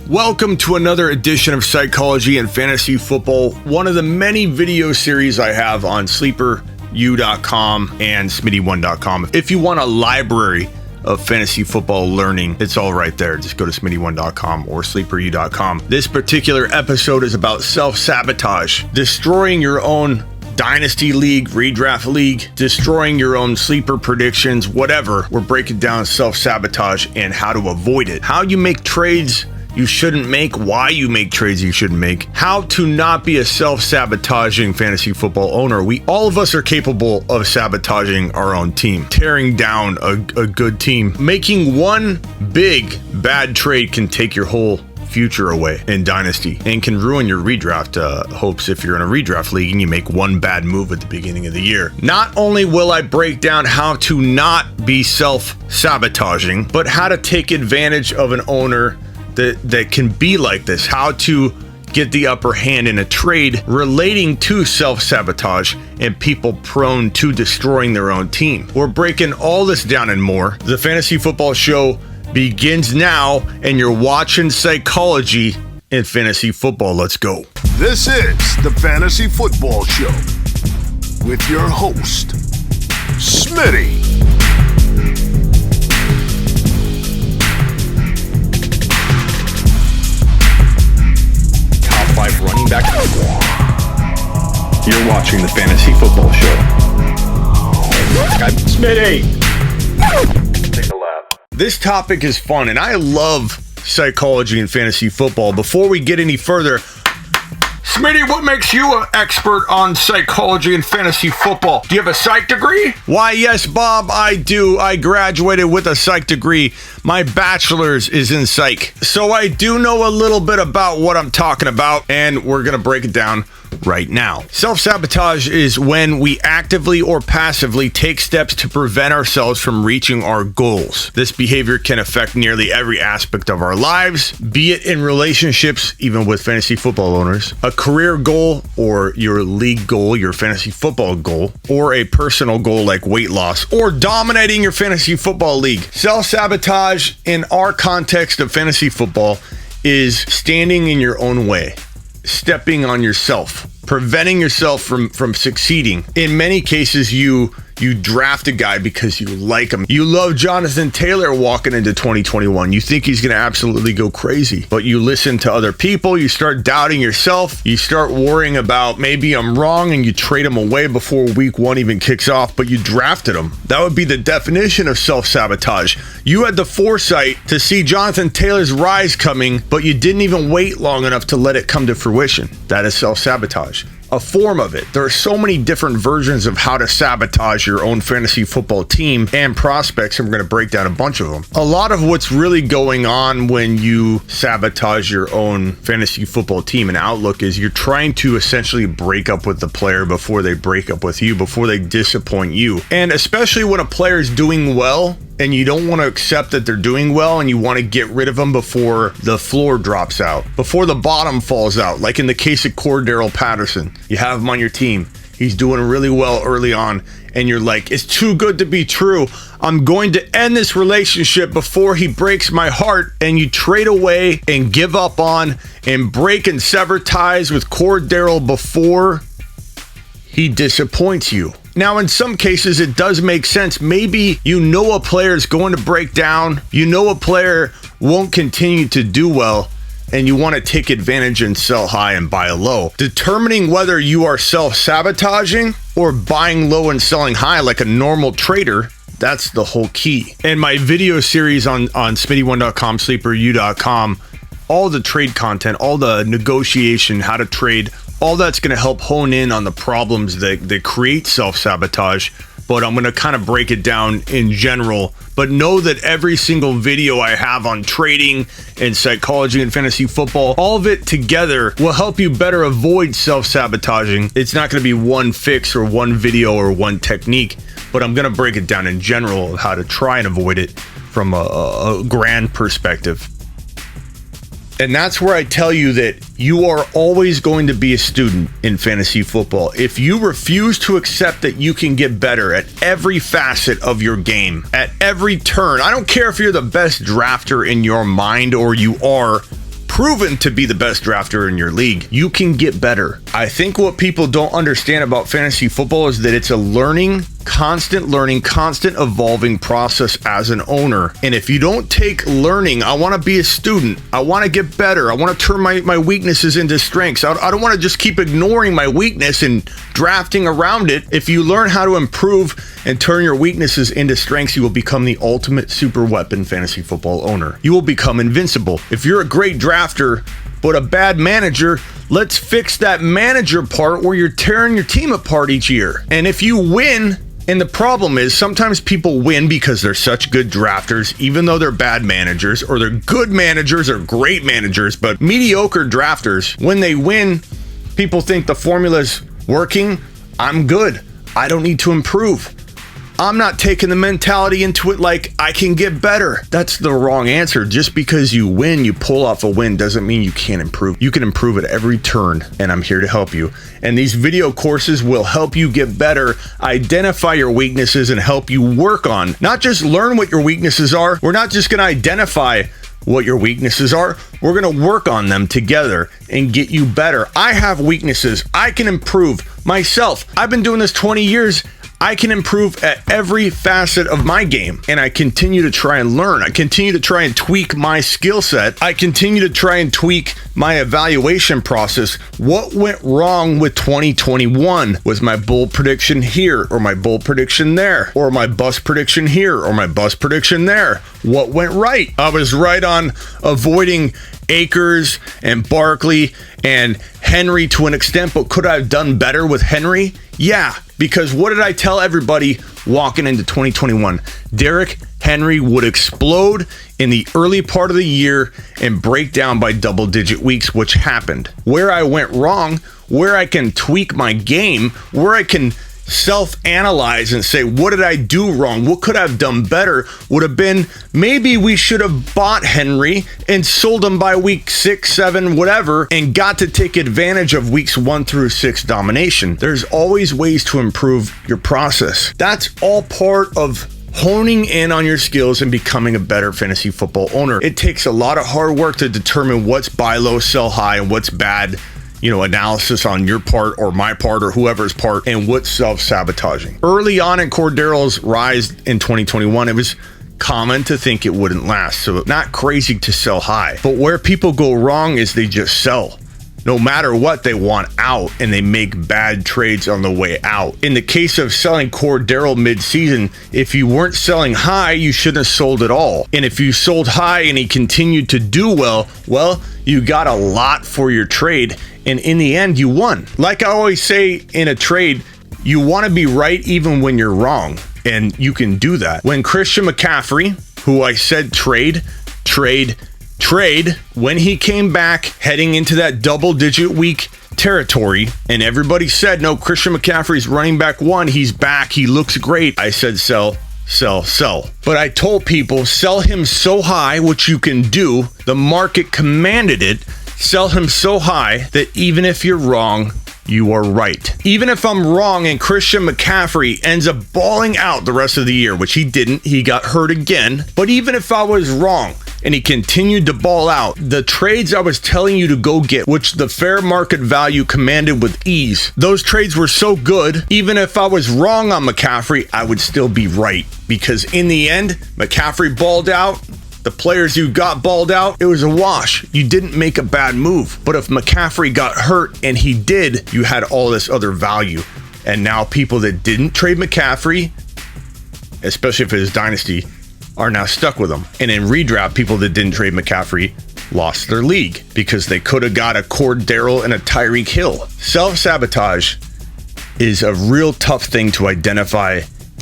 Welcome to another edition of Psychology and Fantasy Football, one of the many video series I have on sleeperu.com and smitty1.com. If you want a library of fantasy football learning, it's all right there. Just go to smitty1.com or sleeperu.com. This particular episode is about self-sabotage, destroying your own dynasty league, redraft league, destroying your own sleeper predictions, whatever. We're breaking down self-sabotage and how to avoid it, how you make trades you shouldn't make, why you make trades you shouldn't make, how to not be a self-sabotaging fantasy football owner. All of us are capable of sabotaging our own team, tearing down a good team. Making one big bad trade can take your whole future away in dynasty and can ruin your redraft hopes if you're in a redraft league and you make one bad move at the beginning of the year. Not only will I break down how to not be self-sabotaging, but how to take advantage of an owner that can be like this, how to get the upper hand in a trade relating to self-sabotage and people prone to destroying their own team. We're breaking all this down and more. The Fantasy Football Show begins now, and you're watching Psychology in Fantasy Football. Let's go. This is the Fantasy Football Show with your host, Smitty. Top 5 running back. You're watching the Fantasy Football Show. I'm Smitty. Take a lap. This topic is fun, and I love psychology and fantasy football. Before we get any further, Smitty, what makes you an expert on psychology and fantasy football? Do you have a psych degree? Why, yes, Bob, I do. I graduated with a psych degree. My bachelor's is in psych. So I do know a little bit about what I'm talking about, and we're going to break it down right now. Self-sabotage is when we actively or passively take steps to prevent ourselves from reaching our goals. This behavior can affect nearly every aspect of our lives, be it in relationships, even with fantasy football owners, a career goal or your league goal, your fantasy football goal, or a personal goal like weight loss, or dominating your fantasy football league. Self-sabotage in our context of fantasy football is standing in your own way, stepping on yourself, preventing yourself from succeeding. In many cases, you draft a guy because you like him. You love Jonathan Taylor walking into 2021. You think he's going to absolutely go crazy, but you listen to other people. You start doubting yourself. You start worrying about maybe I'm wrong, and you trade him away before week 1 even kicks off, but you drafted him. That would be the definition of self-sabotage. You had the foresight to see Jonathan Taylor's rise coming, but you didn't even wait long enough to let it come to fruition. That is self-sabotage. A form of it. There are so many different versions of how to sabotage your own fantasy football team and prospects, and we're going to break down a bunch of them. A lot of what's really going on when you sabotage your own fantasy football team and outlook is you're trying to essentially break up with the player before they break up with you, before they disappoint you. And especially when a player is doing well, and you don't want to accept that they're doing well, and you want to get rid of them before the floor drops out, before the bottom falls out. Like in the case of Cordero Patterson, you have him on your team. He's doing really well early on, and you're like, it's too good to be true. I'm going to end this relationship before he breaks my heart. And you trade away and give up on and break and sever ties with Cordero before he disappoints you. Now, in some cases, it does make sense. Maybe you know a player is going to break down. You know a player won't continue to do well, and you want to take advantage and sell high and buy low. Determining whether you are self-sabotaging or buying low and selling high like a normal trader, that's the whole key. In my video series on smitty1.com, sleeperu.com, all the trade content, all the negotiation, how to trade, all that's going to help hone in on the problems that create self-sabotage. But I'm going to kind of break it down in general. But know that every single video I have on trading and psychology and fantasy football, all of it together will help you better avoid self-sabotaging. It's not going to be one fix or one video or one technique, but I'm going to break it down in general of how to try and avoid it from a grand perspective. And that's where I tell you that you are always going to be a student in fantasy football. If you refuse to accept that you can get better at every facet of your game, at every turn, I don't care if you're the best drafter in your mind or you are proven to be the best drafter in your league. You can get better. I think what people don't understand about fantasy football is that it's a constant evolving process as an owner. And if you don't take learning, I want to be a student, I want to get better, I want to turn my weaknesses into strengths. I don't want to just keep ignoring my weakness and drafting around it. If you learn how to improve and turn your weaknesses into strengths, you will become the ultimate super weapon fantasy football owner. You will become invincible. If you're a great drafter but a bad manager, let's fix that manager part where you're tearing your team apart each year. And if you win, and the problem is sometimes people win because they're such good drafters, even though they're bad managers, or they're good managers or great managers, but mediocre drafters, when they win, people think the formula's working. I'm good. I don't need to improve. I'm not taking the mentality into it like I can get better. That's the wrong answer. Just because you win, you pull off a win, doesn't mean you can't improve. You can improve at every turn, and I'm here to help you. And these video courses will help you get better, identify your weaknesses, and help you work on, not just learn what your weaknesses are. We're not just going to identify what your weaknesses are. We're going to work on them together and get you better. I have weaknesses. I can improve myself. I've been doing this 20 years. I can improve at every facet of my game, and I continue to try and learn. I continue to try and tweak my skill set. I continue to try and tweak my evaluation process. What went wrong with 2021? Was my bold prediction here, or my bold prediction there, or my bust prediction here, or my bust prediction there? What went right? I was right on avoiding Akers and Barkley and Henry to an extent, but could I have done better with Henry? Yeah, because what did I tell everybody walking into 2021? Derrick Henry would explode in the early part of the year and break down by double-digit weeks, which happened. Where I went wrong, where I can tweak my game, where I can self-analyze and say, what did I do wrong? What could I have done better? Would have been, maybe we should have bought Henry and sold him by week 6, 7, whatever, and got to take advantage of weeks 1 through 6 domination. There's always ways to improve your process. That's all part of honing in on your skills and becoming a better fantasy football owner. It takes a lot of hard work to determine what's buy low, sell high, and what's bad analysis on your part or my part or whoever's part, and what's self-sabotaging. Early on in Cordaro's rise in 2021, it was common to think it wouldn't last, so not crazy to sell high. But where people go wrong is they just sell. No matter what, they want out, and they make bad trades on the way out. In the case of selling Cordero mid-season, if you weren't selling high, you shouldn't have sold at all. And if you sold high and he continued to do well, you got a lot for your trade, and in the end, you won. Like I always say in a trade, you want to be right even when you're wrong, and you can do that. When Christian McCaffrey, who I said trade, when he came back heading into that double-digit week territory, and everybody said, no, Christian McCaffrey's running back 1, he's back, he looks great. I said sell. But I told people, sell him so high, which you can do, the market commanded it, sell him so high that even if you're wrong, you are right. Even if I'm wrong and Christian McCaffrey ends up balling out the rest of the year, which he didn't, he got hurt again. But even if I was wrong and he continued to ball out, the trades I was telling you to go get, which the fair market value commanded with ease, those trades were so good, even if I was wrong on McCaffrey, I would still be right. Because in the end, McCaffrey balled out. The players you got balled out, it was a wash. You didn't make a bad move. But if McCaffrey got hurt, and he did, you had all this other value. And now people that didn't trade McCaffrey, especially if it is dynasty, are now stuck with him. And in redraft, people that didn't trade McCaffrey lost their league because they could have got a Cordero and a Tyreek Hill. Self-sabotage is a real tough thing to identify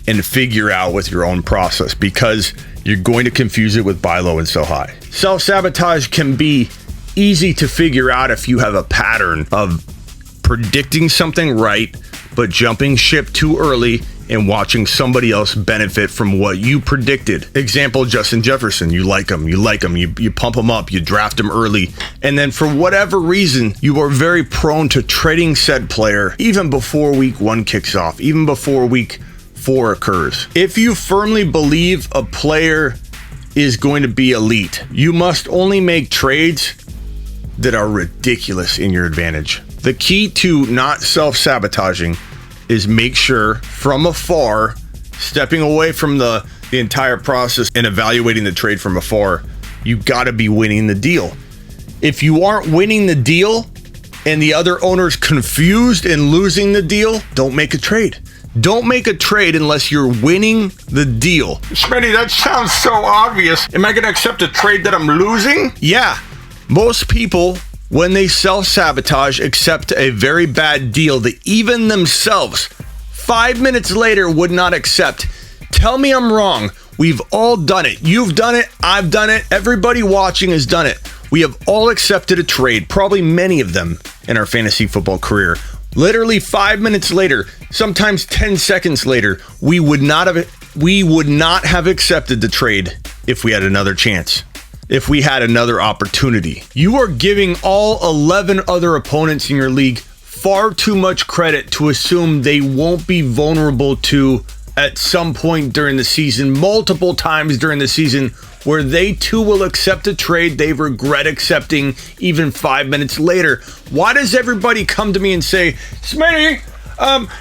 and figure out with your own process, because you're going to confuse it with buy low and sell high. Self-sabotage can be easy to figure out if you have a pattern of predicting something right, but jumping ship too early and watching somebody else benefit from what you predicted. Example, Justin Jefferson. You like him, you pump him up, you draft him early, and then for whatever reason, you are very prone to trading said player even before week 1 kicks off, even before week 4 occurs. If you firmly believe a player is going to be elite, you must only make trades that are ridiculous in your advantage. The key to not self-sabotaging is make sure from afar, stepping away from the entire process and evaluating the trade from afar, you got to be winning the deal. If you aren't winning the deal and the other owner's confused and losing the deal, don't make a trade. Don't make a trade unless you're winning the deal. Smitty, that sounds so obvious. Am I going to accept a trade that I'm losing? Yeah. Most people, when they self-sabotage, accept a very bad deal that even themselves, 5 minutes later, would not accept. Tell me I'm wrong. We've all done it. You've done it. I've done it. Everybody watching has done it. We have all accepted a trade, probably many of them in our fantasy football career. Literally 5 minutes later, sometimes 10 seconds later, we would not have accepted the trade if we had another chance, if we had another opportunity. You are giving all 11 other opponents in your league far too much credit to assume they won't be vulnerable to at some point during the season, multiple times during the season, where they too will accept a trade they regret accepting even 5 minutes later. Why does everybody come to me and say, Smitty,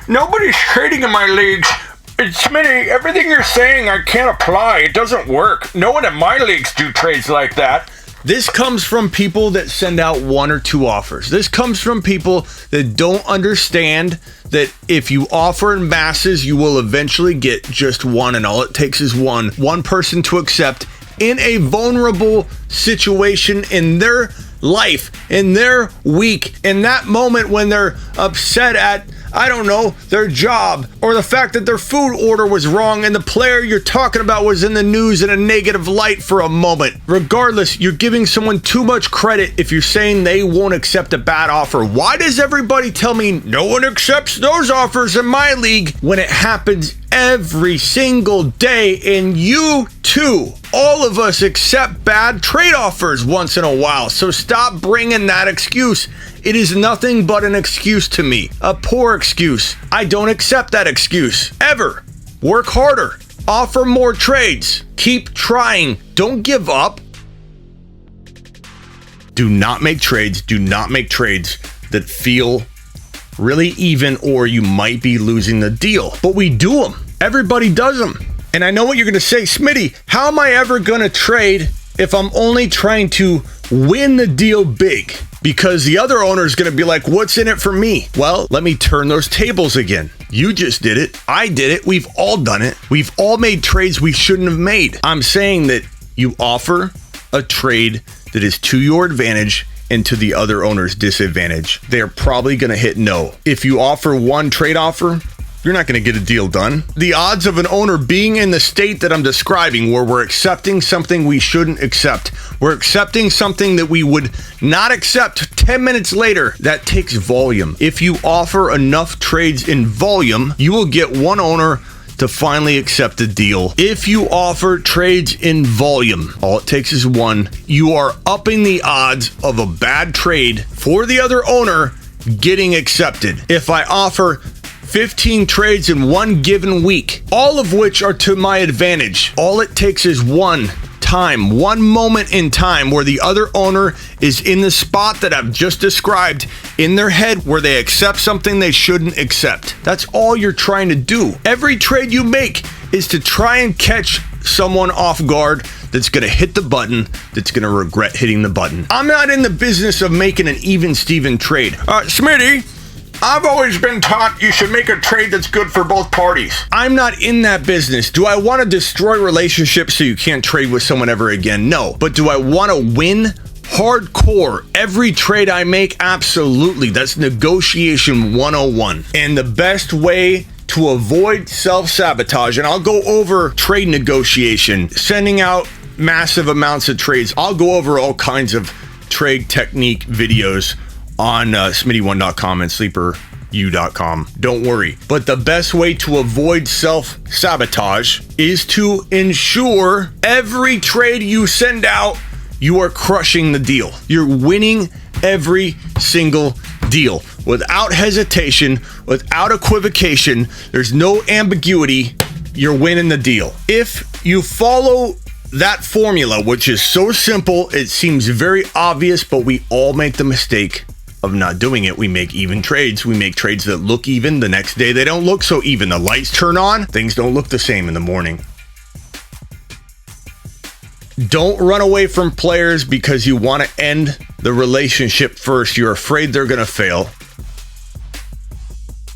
nobody's trading in my leagues. Smitty, everything you're saying I can't apply. It doesn't work. No one in my leagues do trades like that. This comes from people that send out 1 or 2 offers. This comes from people that don't understand that if you offer in masses, you will eventually get just one, and all it takes is one person to accept in a vulnerable situation in their life, in their week, in that moment when they're upset at, I don't know, their job, or the fact that their food order was wrong and the player you're talking about was in the news in a negative light for a moment. Regardless, you're giving someone too much credit if you're saying they won't accept a bad offer. Why does everybody tell me no one accepts those offers in my league when it happens every single day? And you too, all of us accept bad trade offers once in a while. So stop bringing that excuse. It is nothing but an excuse to me, a poor excuse. I don't accept that excuse, ever. Work harder, offer more trades, keep trying, don't give up. Do not make trades that feel really even, or you might be losing the deal. But we do them. Everybody does them. And I know what you're going to say, Smitty, how am I ever going to trade if I'm only trying to win the deal big? Because the other owner is going to be like, what's in it for me? Well, let me turn those tables again. You just did it. I did it. We've all done it. We've all made trades we shouldn't have made. I'm saying that you offer a trade that is to your advantage and to the other owner's disadvantage. They're probably going to hit no. If you offer one trade offer, you're not going to get a deal done. The odds of an owner being in the state that I'm describing, where we're accepting something we shouldn't accept, we're accepting something that we would not accept 10 minutes later, that takes volume. If you offer enough trades in volume, you will get one owner to finally accept the deal. If you offer trades in volume, all it takes is one. You are upping the odds of a bad trade for the other owner getting accepted. If I offer 15 trades in one given week, all of which are to my advantage, all it takes is one moment in time where the other owner is in the spot that I've just described in their head, where they accept something they shouldn't accept. That's all you're trying to do. Every trade you make is to try and catch someone off guard that's going to hit the button, that's going to regret hitting the button. I'm not in the business of making an even Steven trade. Smitty, I've always been taught you should make a trade that's good for both parties. I'm not in that business. Do I want to destroy relationships so you can't trade with someone ever again? No. But do I want to win hardcore every trade I make? Absolutely. That's negotiation 101. And the best way to avoid self-sabotage, and I'll go over trade negotiation, sending out massive amounts of trades. I'll go over all kinds of trade technique videos on Smitty1.com and SleeperU.com. Don't worry. But the best way to avoid self-sabotage is to ensure every trade you send out, you are crushing the deal. You're winning every single deal without hesitation, without equivocation. There's no ambiguity. You're winning the deal. If you follow that formula, which is so simple, it seems very obvious, but we all make the mistake of not doing it. We make even trades. We make trades that look even. The next day, they don't look so even. The lights turn on. Things don't look the same in the morning. Don't run away from players because you want to end the relationship first. You're afraid they're going to fail.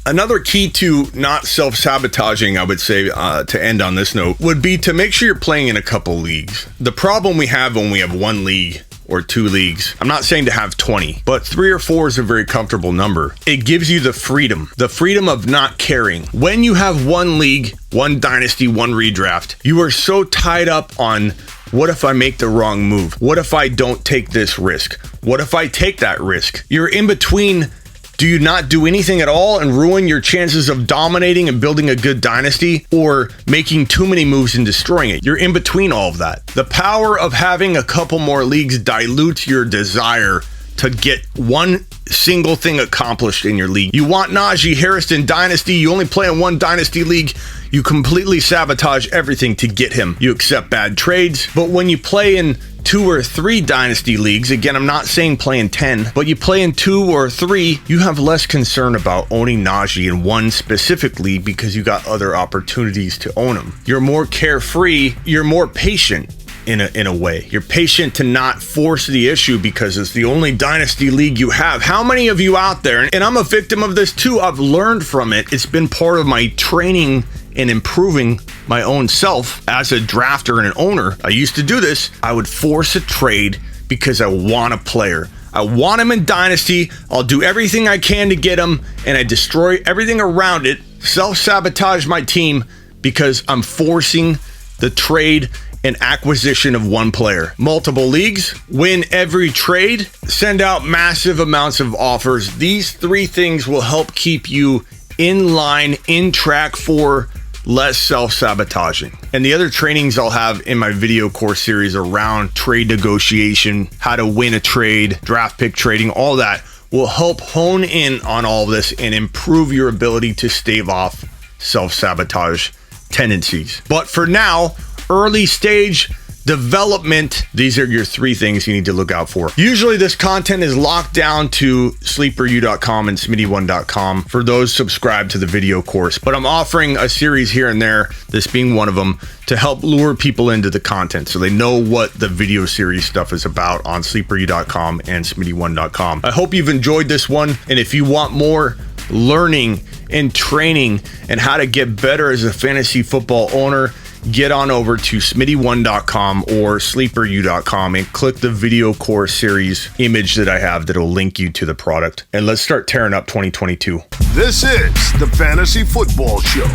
Another key to not self-sabotaging, I would say, to end on this note, would be to make sure you're playing in a couple leagues. The problem we have when we have one league or two leagues, I'm not saying to have 20, but 3 or 4 is a very comfortable number. It gives you the freedom of not caring. When you have one league, one dynasty, one redraft, you are so tied up on, what if I make the wrong move? What if I don't take this risk? What if I take that risk? You're in between. Do you not do anything at all and ruin your chances of dominating and building a good dynasty, or making too many moves and destroying it? You're in between all of that. The power of having a couple more leagues dilutes your desire to get one single thing accomplished in your league. You want Najee Harris in Dynasty, you only play in one Dynasty league, you completely sabotage everything to get him. You accept bad trades, but when you play in 2 or 3 Dynasty leagues, again, I'm not saying play in 10, but you play in 2 or 3, you have less concern about owning Najee in one specifically because you got other opportunities to own him. You're more carefree, you're more patient. In a way, you're patient to not force the issue because it's the only dynasty league you have. How many of you out there, and I'm a victim of this too, I've learned from it. It's been part of my training and improving my own self as a drafter and an owner. I used to do this. I would force a trade because I want a player. I want him in dynasty. I'll do everything I can to get him, and I destroy everything around it, self-sabotage my team because I'm forcing the trade and acquisition of one player. Multiple leagues, win every trade, send out massive amounts of offers. These 3 things will help keep you in line, in track for less self-sabotaging. And the other trainings I'll have in my video course series around trade negotiation, how to win a trade, draft pick trading, all that will help hone in on all this and improve your ability to stave off self-sabotage tendencies. But for now, early stage development, these are your 3 things you need to look out for. Usually this content is locked down to sleeperu.com and smitty1.com for those subscribed to the video course, but I'm offering a series here and there, this being one of them, to help lure people into the content so they know what the video series stuff is about on sleeperu.com and smitty1.com. I hope you've enjoyed this one, and if you want more learning and training and how to get better as a fantasy football owner, get on over to smitty1.com or sleeperu.com and click the video course series image that I have that will link you to the product. And let's start tearing up 2022. This is the Fantasy Football Show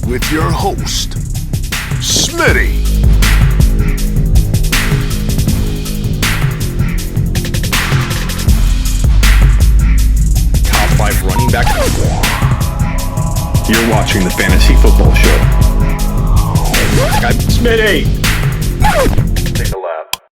with your host, Smitty. Top 5 running back. You're watching the Fantasy Football Show. Smitty!